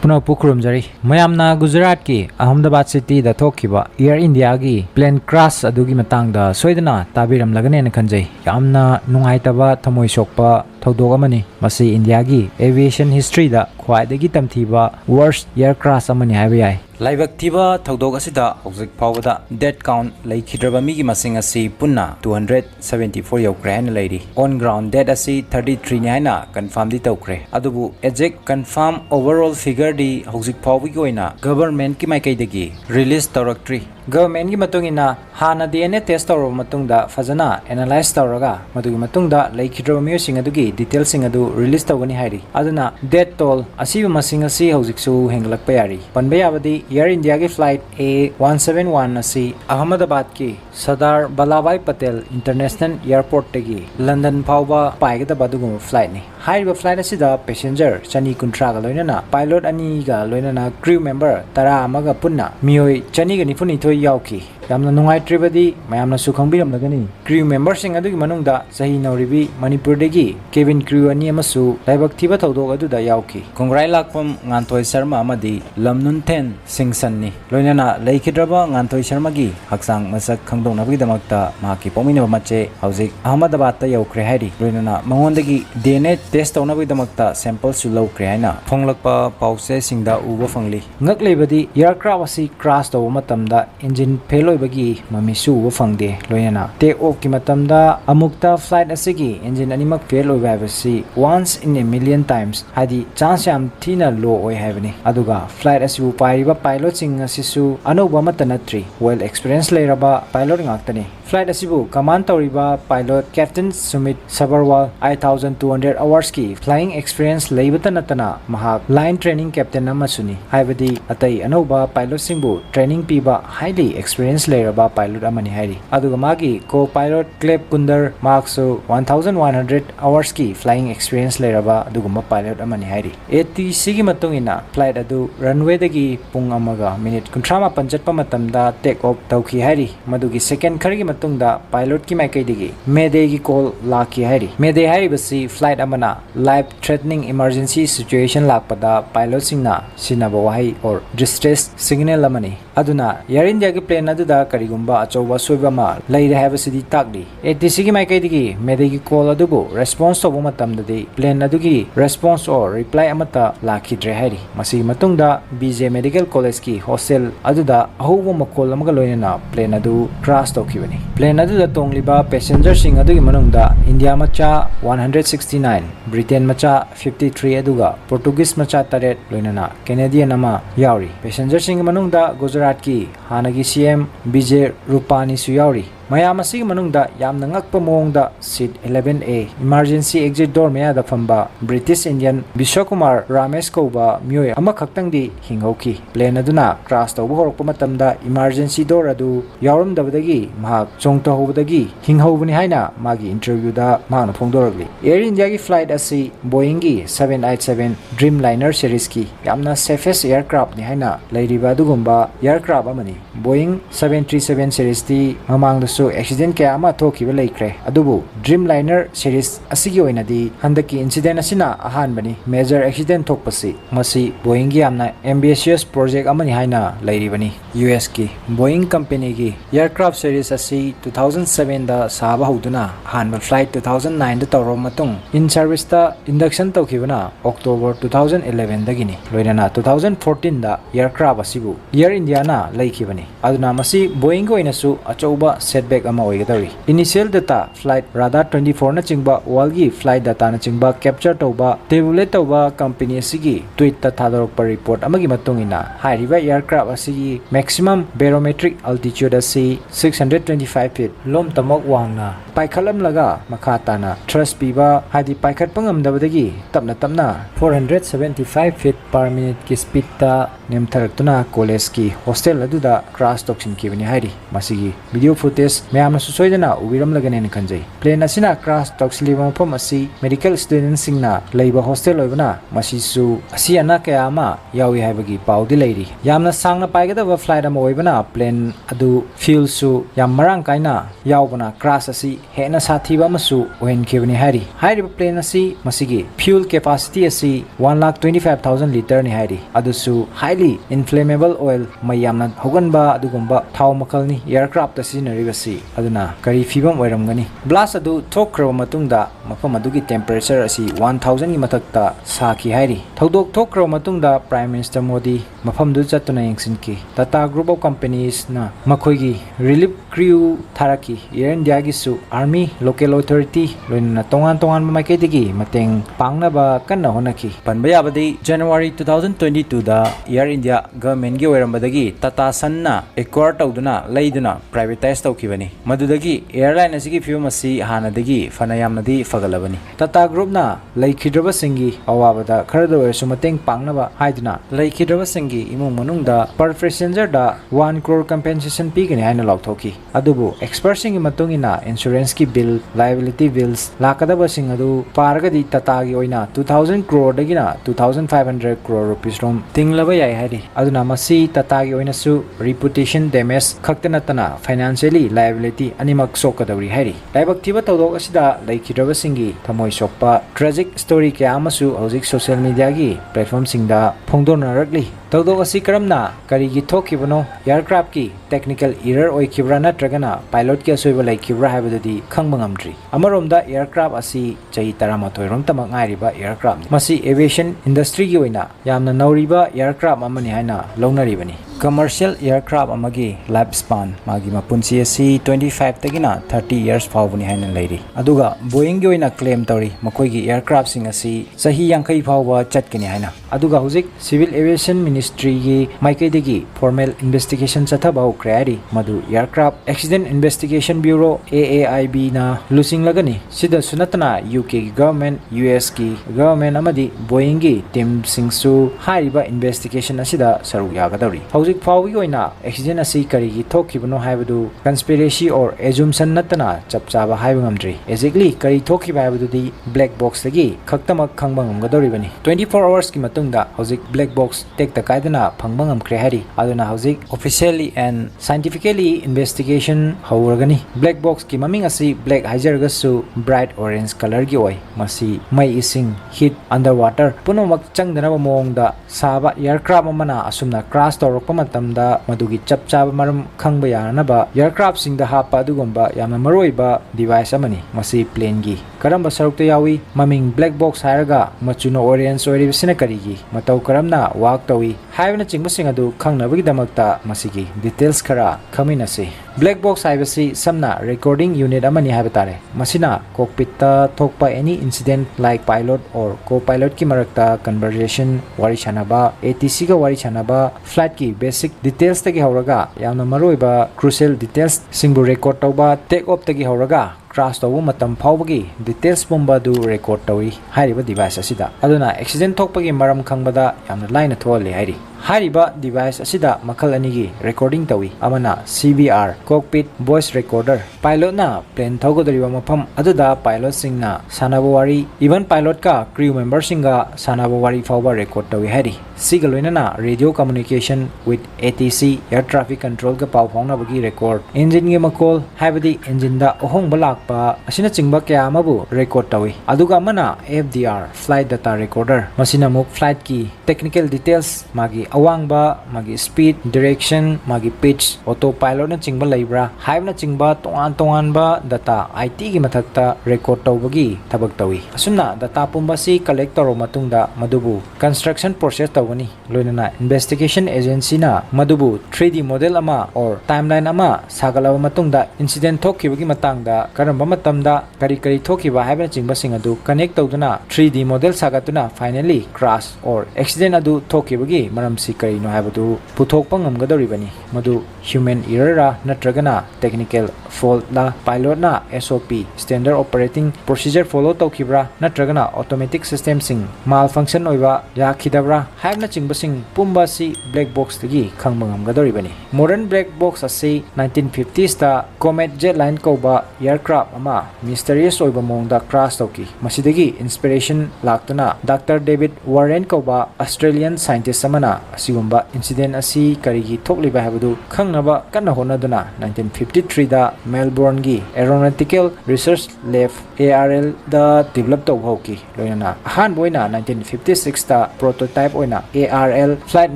पुनः पुखरुमजरी मयामना गुजरात की अहमदाबाद सिटी दा थोखिबा एयर इंडिया की प्लेन क्रैश अदुगी मतांगदा सोइदना ताबिरमलगने खंजै यामना नुंगाइतबा थमोइ सोकपा थौदोक अमनी मसी इंडिया की एविएशन हिस्ट्री दा ख्वाइदगी तमथीबा वर्स्ट एयर क्रैश अमनी हाइबा याय लाइबक थीबा थौदोक असिदा हौजिक फावदा डेथ काउंट लेखिद्रबा मिगी मसिंग असि पुन्ना 274 यौक्रेन लैरी ऑन ग्राउंड डेथ असि 33 नि हाइना कंफर्म दि तौक्रे अदुबु एजेक्ट कंफर्म ओवरऑल फिगर दी हौजिक फावगी ओइना गवर्नमेंट की माइकैदगी रिलीज तौरक्ट्री गवर्नमेंट की मतुंगिना हाना डीएनए टेस्ट तौरब मतुंगदा फजना एनालाइज तौरगा मदुगी मतुंगदा लेखिद्रबा मियोसिंग अदुगी डिटेल्स सिंग अदु रिलीज तौगनी हाइरी अदुना डेथ टोल असिबा मसिंग असि हौजिकसु हेंगलकपा यारी पनबे याबदी एयर इंडिया की फ्लाइट A171 असी अहमदाबाद की सरदार वल्लभभाई पटेल इंटरनेशनल एयरपोर्ट तगी लंदन फाउबा पाइगदबा दुगुम फ्लाइट नि हाइरिबा फ्लाइट असिदा पैसेंजर चनी कुंट्रागा लोइनना पायलट अनीगा लोइनना क्रू मेंबर 10 अमगा पुन्ना मियोय चनीगा निफुनिथोय यावकी यामना नुंगाइत्रिबदी मयामना सुखंबिरमलगनी क्रू मेंबर सिंग अदुगी मनुंगदा सही नौरिबी मणिपुर दगी केबिन क्रू अनि अमसु लाइबक थीबा थौदोक अदुदा यावकी कोंग्राई लाकपम nganthoi शर्मा अमदी लमनुनथेन सिंगसननी लोइनना लेखिद्रबा nganthoi शर्मा की हक्सांग मसक खंगदोंनाबगी दमकता माकी पोमिनबा मचे हौजिक अहमदाबाद ता यौक्रे हाइरी लोइनना मंगोंदगी डीएनए टेस्ट तौनाबगी दमकता सैंपल सु लौक्रे हाइना फोंगलकपा पाउसे सिंगदा उबा फंगली ngakleibadi एयरक्राफ्ट असि क्रैश तौबा मतमदा इंजिन फेल ओइबगी ममिसु उबा फंगदे लोइनना टेक ऑफ की मतमदा अमुक्ता फ्लाइट असिगी इंजिन अनिमक फेल ओइबा हाइबसी once in a million times हादि चांस याम थीना लो ओइ हाइबनी अदुगा फ्लाइट असिबु पाइरिबा पायलट सिंग असिसु अनौबा मतनत्री वेल एक्सपीरियंस लेरबा पायलट ngakतनी फ्लाइट असिबु कमांड तौरिबा pilot captain Sumit Sabharwal 8200 hours की फ्लाइंग एक्सपीरियंस लेबता नतना महाक लाइन ट्रेनिंग कैप्टन अमसुनी हाइबदी अतई अनौबा पायलट सिंगबु ट्रेनिंग पीबा हाईली एक्सपीरियंस लेरबा पायलट अमनी हाइरी अदुगा मागी को पायलट क्लेब कुंदर मार्क्सु 1100 आवर्स की फ्लाइंग एक्सपीरियंस लेरबा अदुगुमा पायलट अमनी हाइरी ATC की मतुंगिना फ्लाइट अदु रनवे दगी पुंग अमगा मिनिट 39 चटपा मतमदा टेक ऑफ तौखी हाइरी मदुगी सेकेंड खरगी मतुंगदा पायलट की माइकैदगी मेडे की कॉल लाकी हाइरी मेडे हाइबसी फ्लाइट अमना लाइफ थ्रेटनिंग इमरजेंसी सिचुएशन लाकपदा पायलट सिंगना सिनाबा वाहै और डिस्ट्रेस सिग्नल अमनी अदुना एयर इंडिया की प्लेन अदुदा करिगुंबा अचौबा सोइबा मा लैरे हाइबसिदी ताकली ATC की माइकैदगी मेडे की कॉल अदुबु रेस्पॉन्स तौबा मतमददी प्लेन अदुगी रेस्पॉन्स और रिप्लाई अमता लाखिद्रे हाइरी मसी मतुंगदा BJ मेडिकल कॉलेज की हॉस्टल अदुदा अहौबा मकोल अमगा लोइनना प्लेन अदु क्रैश तौखिबनी प्लेन अदुदा तोंगलिबा पैसेंजर सिंग अदुगी मनुंगदा इंडिया मचा 169 ब्रिटेन मचा 53 अदुगा पोर्तुगीज मचा 8 लोइनना कैनेडियन अमा यावरी पैसेंजर सिंग मनुंगदा गुजरात की हानगी CM BJ रूपानी सु यावरी मयाम असिगी मनुंगदा यामना ngakpa मोंगदा seat 11A emergency exit door मेयादा फंबा ब्रिटिश इंडियन विश्वकुमार रामेश कौबा मियोय अमा खक्तंगदी हिंगौकी प्लेन अदुना क्रैश तौबा होरकपा मतमदा इमरजेंसी डोर अदु यावरमदबदगी महाक चोंगतहौबदगी हिंगहौबनी हाइना मागी इंटरव्यूदा मागना फोंदोरगली एयर इंडिया की फ्लाइट असि बोइंग की 787 ड्रीम लाइनर सीरीज की यामना सेफेस्ट एयरक्राफ्ट नि हाइना लैरिबा अदुगुंबा एयरक्राफ्ट अमनी बोइंग 737 सीरीज दी ममांगदा सो एक्सीडेंट क्या अमा थोखिबा लेख्रे अदुबु ड्रीम लाइनर सीरीज असिगी ओइनादी हंदकी इंसिडेंट असिना अहानबनी मेजर एक्सीडेंट थोकपसी मसी बोइंग की यामना एम्बिशियस प्रोजेक्ट अमनी हाइना लैरिबनी US की बोइंग कंपनी की एयरक्राफ्ट सीरीज असि 2007 दा साबा हौदुना हानबा फ्लाइट 2009 दा तौरो मतुंग इन सर्विस दा इंडक्शन तौखिबना अक्टोबर 2011 दगिनी लोइनाना 2014 दा एयरक्राफ्ट असिबु एयर इंडिया ना लैखिबनी अदुना मसी बोइंग ओइनासु अचौबा सेटबैक अमा ओइगदौरी इनिशियल डाटा फ्लाइट राडार 24 ना चिंगबा वर्ल्ड फ्लाइट डाटा ना चिंगबा कैप्चर तौबा टेबुलेट तौबा कंपनी असिगी ट्वीट ता थादरक रिपोर्ट अमगी मतुंगिना हाइरिबा एयरक्राफ्ट असिगी मैक्सिमम बैरोमेट्रिक अल्टीट्यूड असि 625 फीट लोम तमक वांगना पाइखलम लगा मखा ताना थ्रस्ट पीबा हादि पाइखट पंगमदबदगी तपना तपना 475 फीट पर मिनट की स्पीड ता नेमथरक्तुना कॉलेज की हॉस्टल अदुदा क्रैश तोक्सिन किबनी हाइरी मसिगी वीडियो फुटेज ꯃꯦꯁꯦꯖ ꯃꯌꯥꯝꯅꯁꯨ ꯁꯣꯏꯗꯅ ꯎꯕꯤꯔꯝꯂꯒꯅꯦꯅ ꯈꯟꯖꯩ ꯄ꯭ꯂꯦꯟ ꯑꯁꯤꯅ ꯀ꯭ꯔꯥꯁ ꯇꯧꯁꯤꯜꯂꯤꯕ ꯃꯐꯝ ꯑꯁꯤ ꯃꯦꯗꯤꯀꯦꯜ ꯁ꯭ꯇꯨꯗꯦꯟꯠꯁꯤꯡꯅ ꯂꯩꯕ ꯍꯣꯁꯇꯦꯜ ꯑꯣꯏꯕꯅ ꯃꯁꯤꯁꯨ ꯑꯁꯤ ꯑꯅꯥ ꯀꯌꯥ ꯑꯃ ꯌꯥꯎꯏ ꯍꯥꯏꯕꯒꯤ ꯄꯥꯎꯗꯤ ꯂꯩꯔꯤ ꯌꯥꯝꯅ ꯁꯥꯡꯅ ꯄꯥꯏꯒꯗꯕ ꯐ꯭ꯂꯥꯏꯠ ꯑꯃ ꯑꯣꯏꯕꯅ ꯄ꯭ꯂꯦꯟ ꯑꯗꯨ ꯐ꯭ꯌꯨꯜꯁꯨ ꯌꯥꯝ ꯃꯔꯥꯡ ꯀꯥꯏꯅ ꯌꯥꯎꯕꯅ ꯀ꯭ꯔꯥꯁ ꯑꯁꯤ ꯍꯦꯟꯅ ꯁꯥꯊꯤꯕ ꯑꯃꯁꯨ ꯑꯣꯏꯍꯟꯈꯤꯕꯅꯤ ꯍꯥꯏꯔꯤ ꯍꯥꯏꯔꯤꯕ ꯄ꯭ꯂꯦꯟ ꯑꯁꯤ ꯃꯁꯤꯒꯤ ꯐ꯭ꯌꯨꯜ ꯀꯦꯄꯥꯁꯤꯇꯤ ꯑꯁꯤ 1,25,000 ꯂꯤꯇꯔꯅꯤ ꯍꯥꯏꯔꯤ ꯑꯗꯨꯁꯨ हाईली इनफ्लेमेबल ऑयल मै यामना हौगनबा अदुगुंबा थाव मखलनी एयरक्राफ्ट सिजनरिबसी अदुना करी फिबम ओइरमगनी ब्लास्ट अदु थोकख्रब मतुंगदा मफम अदुगी टेम्परेचर असि 1000 की मथक्ता साखी हाइरी थौदोक थोकख्रब मतुंगदा प्राइम मिनिस्टर मोदी मफम दु चतुना यंगसिनकी टाटा ग्रुप ऑफ कंपनीज ना मखोइगी रिलीफ क्रू थारकी एयर इंडिया गिसु आर्मी लोकल अथॉरिटी लोइना तोंगान तोंगान माइकेदिगी मतेंग पांगनाबा कन्ना होनकी पनबा याबदी जनवरी 2022 दा एयर इंडिया गवर्नमेंट की ओइरमबदगी टाटा सन्ना एक्वायर तौदुना लैदुना प्राइवेटाइज तौखिबनी मदुदगी एयरलाइन असिगी फिल्म असि हानादगी फनायामनदी फगलबनी टाटा ग्रुप ना लैखिद्रबा सिंगी अवाबदा खरदो ओइरसु मतेंग पांगनाबा हाइदुना लैखिद्रबा सिंगी इमुंग मनुंगदा पर पैसेंजर दा 1 crore compensation पीगनी हाइना लाउथोकी अदुबु एक्सपर्ट सिंगी मतुंगिना इंश्योरेंस की बिल लायबिलिटी बिल्स लाकदबा सिंग अदु पारगदी टाटा की ओइना 2000 crore दगिना 2500 crore rupees रोम तिंगलबा याय हाइरी अदुना मसी टाटा की ओइनासु रिपुटेशन डैमेज खक्तनतना फाइनेंशियली लायबिलिटी अनिमक सोकदवरी हाइरी लाइबक थिबा तौदोक असिदा लैखिद्रबा सिंगी थमोय सोकपा ट्रेजिक स्टोरी क्या अमसु हौजिक सोशल मीडिया की प्लेटफॉर्म सिंगदा फोंदोनरकली तौदोक असि करमना करिगी थोकिबनो एयरक्राफ्ट की टेक्निकल एरर ओइखिब्रा नत्रगना पायलट की असोइबा लैखिब्रा हाइबदुदी खंगबा ngamdri अमरोमदा एयरक्राफ्ट असि चही 13 रोम तमक ngairiba एयरक्राफ्ट मसी एविएशन इंडस्ट्री की ओइना यामना नौरिबा एयरक्राफ्ट अमनि हाइना लौनरिबनी कमर्शियल एयरक्राफ्ट अमगी लाइफ स्पान मागी मपुंसी असि 25 तगिना 30 इयर्स फावबनी हाइना लैरी अदुगा बोइंग की ओइना क्लेम तौरी मखोइगी एयरक्राफ्ट सिंग असि सही 50 फावबा चटकनी हाइना अदुगा हुजिक सिविल एविएशन मिनिस्ट्री की माइकेदगी फॉर्मल इन्वेस्टिगेशन चथबा होख्रेरी मदु aircraft accident investigation bureau AAIB ना लुसिंगलगनी सिदा सुनतना यूके की गवर्नमेंट यूएस की गवर्नमेंट अमदी बोइंग की टीम सिंगसु हारिबा इन्वेस्टिगेशन असिदा सरुक यागदौरी हौजिक फावगी ओइना एक्सीडेंट असि करिगी थोखिबनो हाइबदु कंस्पिरेसी और एजुमसन नतना चपचाबा हाइब ngamdri एक्जेक्टली करी थोखिबा हाइबदुदी ब्लैक बॉक्स दगी खक्तमक खंगबा ngamgadoribani 24 hours की मतुंगदा हौजिक ब्लैक बॉक्स टेक कायदना फंगबा ngamkhre हारि अदुना हौजिक ऑफिशियली एंड साइंटिफिकली इन्वेस्टिगेशन हौरगनी ब्लैक बॉक्स की ममिंग असि ब्लैक हाइजरगसु ब्राइट ऑरेंज कलर की ओइ मसी मै इसिंग हीट अंडर वाटर पुनमक चंगदनबा मोंगदा साबा एयरक्राफ्ट अमना असुमना क्रैश तौरक मतमदा मदुगी चपचाब मरम खंगबा यानबा एयरक्राफ्ट सिंगदा हापा अदुगुंबा यामना मरोइबा डिवाइस अमनी मसी प्लेन की करम्बा सरुकता यावी ममिंग ब्लैक बॉक्स हायरगा मचुनो ऑरेंज ओइरिबसिना करिगी मतौ करमना वाक तौई हाइबना चिंगबसिंग अदु खंगनबगी दमकता मसिगी डिटेल्स खरा खमिनसे ब्लैक बॉक्स हाइबसी समना रिकॉर्डिंग यूनिट अमनी हाइब तारे मसिना कॉकपिटता थोकपा any incident like pilot or को पायलट की मरकता कन्वर्सेशन वारी छानबा ATC का वारी छानबा फ्लाइट की बेसिक डिटेल्स तगी हौरगा यामना मरोइबा क्रूशियल डिटेल्स सिंगबु रिकॉर्ड तौबा टेक ऑफ तगी हौरगा क्रैश तौबु मतम फावबगी डिटेल्स पुंबा दु रिकॉर्ड तौई हाइरिबा डिवाइस असिदा अदुना एक्सीडेंट थोकपगी मरम खंगबदा यामना लाइना थोले हाइरि हाइरिबा डिवाइस असिदा मखल अनिगी रिकॉर्डिंग तौई अमना CBR cockpit voice recorder pilot ना प्लेन थौगदरिबा मफम अदुदा पायलट सिंगना सानाबो वारी इवन पायलट का क्रू मेंबर सिंगा सानाबो वारी फावबा रिकॉर्ड तौई हाइरि सिगा लोइनाना radio communication with ATC air traffic control का पाव फाउनबगी रिकॉर्ड इंजिन गे मकोल हाइबदी इंजिन दा अहोंगबा लाकपा असिना चिंगबा क्या अमबु रिकॉर्ड तौई अदुगा अमना FDR फ्लाइट डाटा रिकॉर्डर मसिना मुक फ्लाइट की टेक्निकल डिटेल्स मागी अवांगबा मागी स्पीड डायरेक्शन मागी पिच ऑटो पायलट ना चिंगबा लैब्रा हाइबना चिंगबा तोंगान तोंगानबा डाटा IT की मथक्ता रिकॉर्ड तौबगी थबक तौई असुना डाटा पुंबासी कलेक्ट तौरो मतुंगदा मदुबु कंस्ट्रक्शन प्रोसेस तौगनी लोइनाना इन्वेस्टिगेशन एजेंसी ना मदुबु 3D मॉडल अमा और टाइमलाइन अमा सागलबा मतुंगदा इंसिडेंट थोखिबगी मतंगदा करंबा मतमदा करी करी थोखिबा हाइबना चिंगबा सिंग अदु कनेक्ट तौदुना 3D मॉडल सागतुना फाइनली क्रैश और एक्सीडेंट अदु थोखिबगी मरम सी करिनो हाइबदु पुथोकपा ngamgadoribani मदु ह्यूमन एरर रा नत्रगना technical fault la pilot na SOP standard operating procedure follow tawkhibra natragana automatic system sing malfunction oiba yakhidabra haibna chingbasing pumba si black box tagi khangba ngamgadoribani modern black box asi 1950s ta comet jetline koba aircraft ama mysterious oiba mongda crash tawki masidagi inspiration laktuna Dr. David Warren koba Australian scientist amana asigumba incident asi karigi thokliba habadu khangnaba kanna honaduna 1953 da Melbourne gi aeronautical research lab ARL da develop tawhawki loina han boina 1956 ta prototype oina ARL flight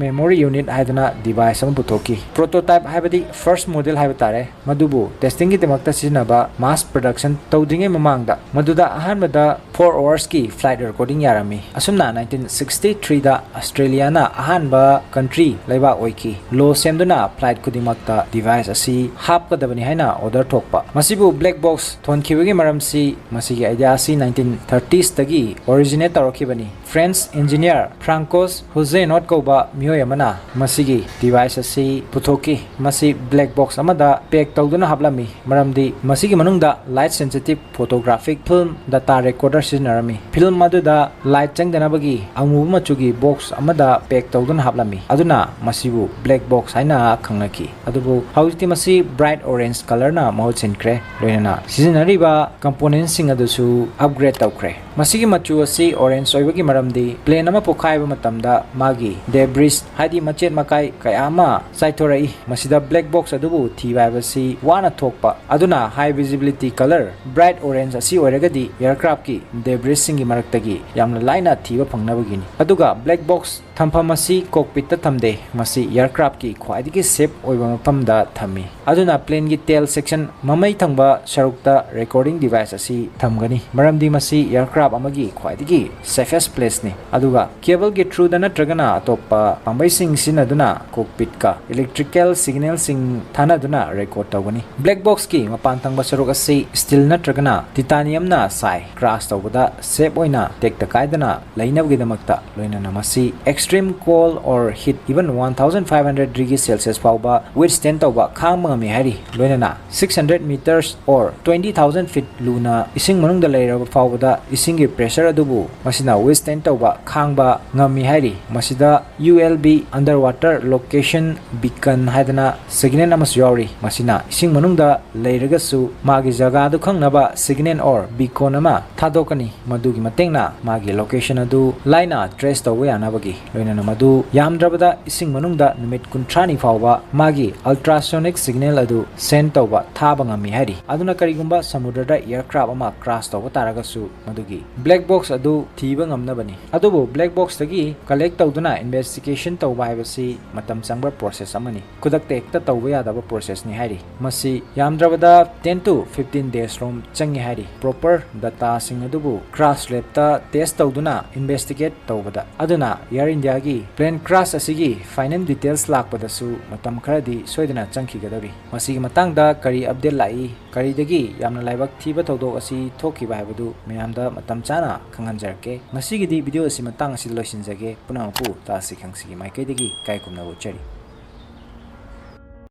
memory unit haidana device am puthoki prototype haibadi first model haibatare madubu testing gi demakta sinaba mass production tawdinge mamangda maduda ahanbada 4 hours ki flight recording yarami asumna 1963 da Australia na ahanba country laiba oiki lo semduna flight kudimakta device asi hapkadabani haina order thokpa masibu black box thonkhibagi maramsi masigi idea asi 1930s tagi originate tarokibani French engineer Francois Hugenot koba mioy amana masigi device asi puthoki masi black box amada pack tawduna hablami maramdi masigi manungda light sensitive photographic film data recorder sinarami film maduda light changdanabagi amu machugi box amada pack tawduna hablami aduna masibu black box haina khangnaki adubu hauti masi bright orange color na mahut sinkre loinana sizinariba components sing adusu upgrade tawkre masigi machu asi orange oibagi maramdi plane ama pokhaiba matamda magi debris hadi machet makai kayama saithorai masida black box adubu thibasi wana thokpa aduna high visibility color bright orange asi oiragadi aircraft ki debris singi maraktagi yamna laina thiba phangnabagini aduga black box thampham asi cockpit ta thamde masi aircraft ki khwaidigi safe oiba mapamda thami aduna plane gi tail section mamai thangba sharukta recording device asi thamgani maramdi masi aircraft amagi khwaidigi safest place ni aduga cable gi through da natragana atoppa pambai sing sinaduna cockpit ka electrical signal sing thanaduna record tawgani black box ki mapan thangba sharuk asi steel natragana titanium na sai crash tawbada safe oina tekta kaidana lainabgi damakta loinana masi extreme cold or heat even 1500 degrees Celsius fauba withstand tawba khangma mi hari loinana 600 meters or 20000 feet luna ising manung da leiraba faubada ising gi pressure adubu masina withstand tawba khangba ngami hari masida ULB underwater location beacon haidana signal amas yori masina ising manung da leiraga su magi jaga du khangnaba signal or beacon ama thadokani madugi matengna magi location adu laina trace tawba yanabagi loinana madu yamdrabada ising manungda numit kuntrani fauba magi ultrasonic signal adu send tawba thaba ngami hari aduna karigumba samudrada aircraft ama crash tawba taragasu madugi black box adu thiba ngamnabani adubu black box tagi collect tawduna investigation tawba haibasi matam changba process amani kudak tekta tawba yadaba process ni hari masi yamdrabada 10 to 15 days rom changi hari proper data sing adubu crash lab ta test tawduna investigate tawbada aduna air india gi plane crash asigi final details lakpadasu matam kharadi soidana changkhigadari masigi matangda kari update lai kari dagi yamna laibak thiba tawdok asi thokiba haibadu mayamda matam chana khanganjarke masigi di video asi matang asi loisinjage punapu tasi khangsi mai kai dagi kai kumna chari